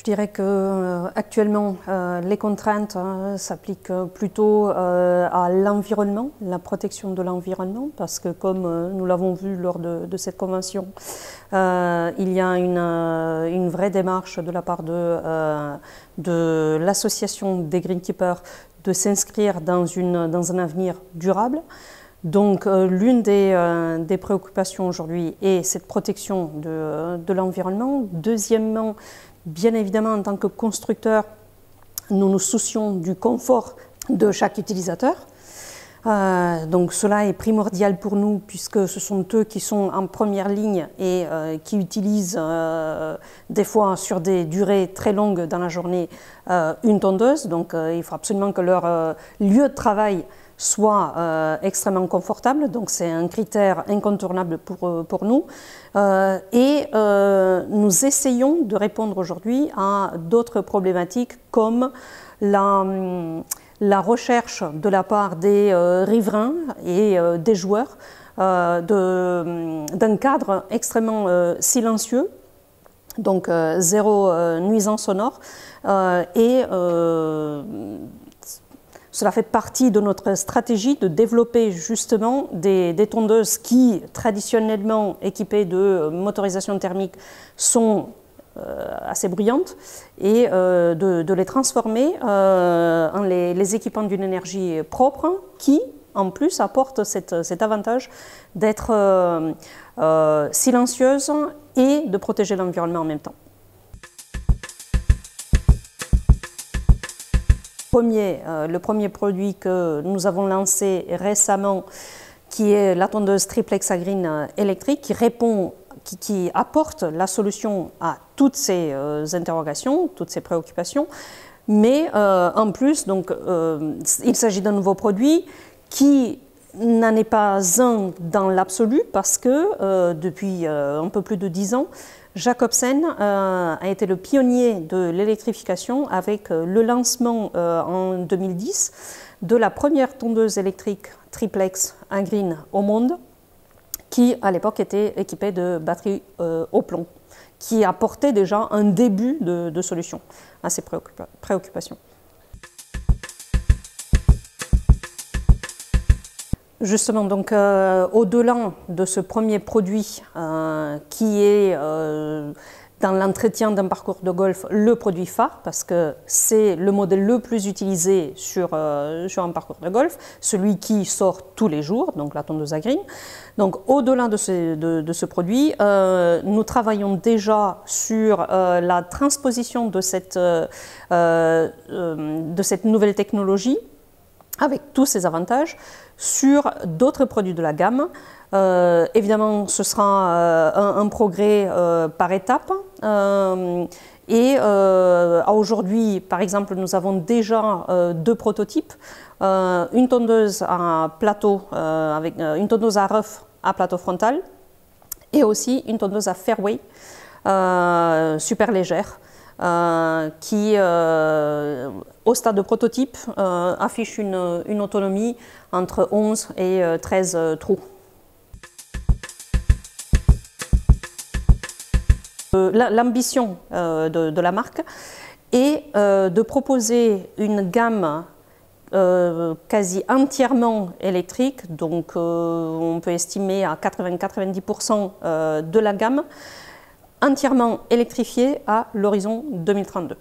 dirais que actuellement les contraintes s'appliquent plutôt à l'environnement, la protection de l'environnement, parce que comme nous l'avons vu lors de cette convention, il y a une vraie démarche de la part de l'association des Greenkeepers de s'inscrire dans un avenir durable. Donc l'une des préoccupations aujourd'hui est cette protection de l'environnement. Deuxièmement, bien évidemment, en tant que constructeur, nous nous soucions du confort de chaque utilisateur. Donc cela est primordial pour nous puisque ce sont eux qui sont en première ligne et qui utilisent des fois sur des durées très longues dans la journée une tondeuse. Donc il faut absolument que leur lieu de travail soit extrêmement confortable, donc c'est un critère incontournable pour nous. Nous essayons de répondre aujourd'hui à d'autres problématiques comme la recherche de la part des riverains et des joueurs d'un cadre extrêmement silencieux, donc zéro nuisance sonore, cela fait partie de notre stratégie de développer justement des tondeuses qui, traditionnellement équipées de motorisation thermique, sont assez bruyantes et de les transformer en les équipant d'une énergie propre qui, en plus, apporte cet avantage d'être silencieuse et de protéger l'environnement en même temps. Le premier produit que nous avons lancé récemment, qui est la tondeuse Triplex Agreen électrique, qui apporte la solution à toutes ces interrogations, toutes ces préoccupations. Mais en plus, donc, il s'agit d'un nouveau produit qui n'en est pas un dans l'absolu parce que depuis un peu plus de 10 ans, Jacobsen a été le pionnier de l'électrification avec le lancement en 2010 de la première tondeuse électrique Triplex Agreen au monde, qui à l'époque était équipée de batteries au plomb, qui apportait déjà un début de solution à ces préoccupations. Justement, donc au-delà de ce premier produit qui est dans l'entretien d'un parcours de golf le produit phare, parce que c'est le modèle le plus utilisé sur un parcours de golf, celui qui sort tous les jours, donc la tondeuse Agreen. Donc au-delà de ce produit, nous travaillons déjà sur la transposition de cette nouvelle technologie avec tous ses avantages sur d'autres produits de la gamme. Évidemment, ce sera un progrès par étapes. Aujourd'hui, par exemple, nous avons déjà 2 prototypes. Une tondeuse à plateau, avec une tondeuse à rough à plateau frontal, et aussi une tondeuse à fairway super légère, qui, au stade de prototype, affiche une autonomie entre 11 et 13 trous. L'ambition de la marque est de proposer une gamme quasi entièrement électrique, donc on peut estimer à 80-90% de la gamme, entièrement électrifiée à l'horizon 2032.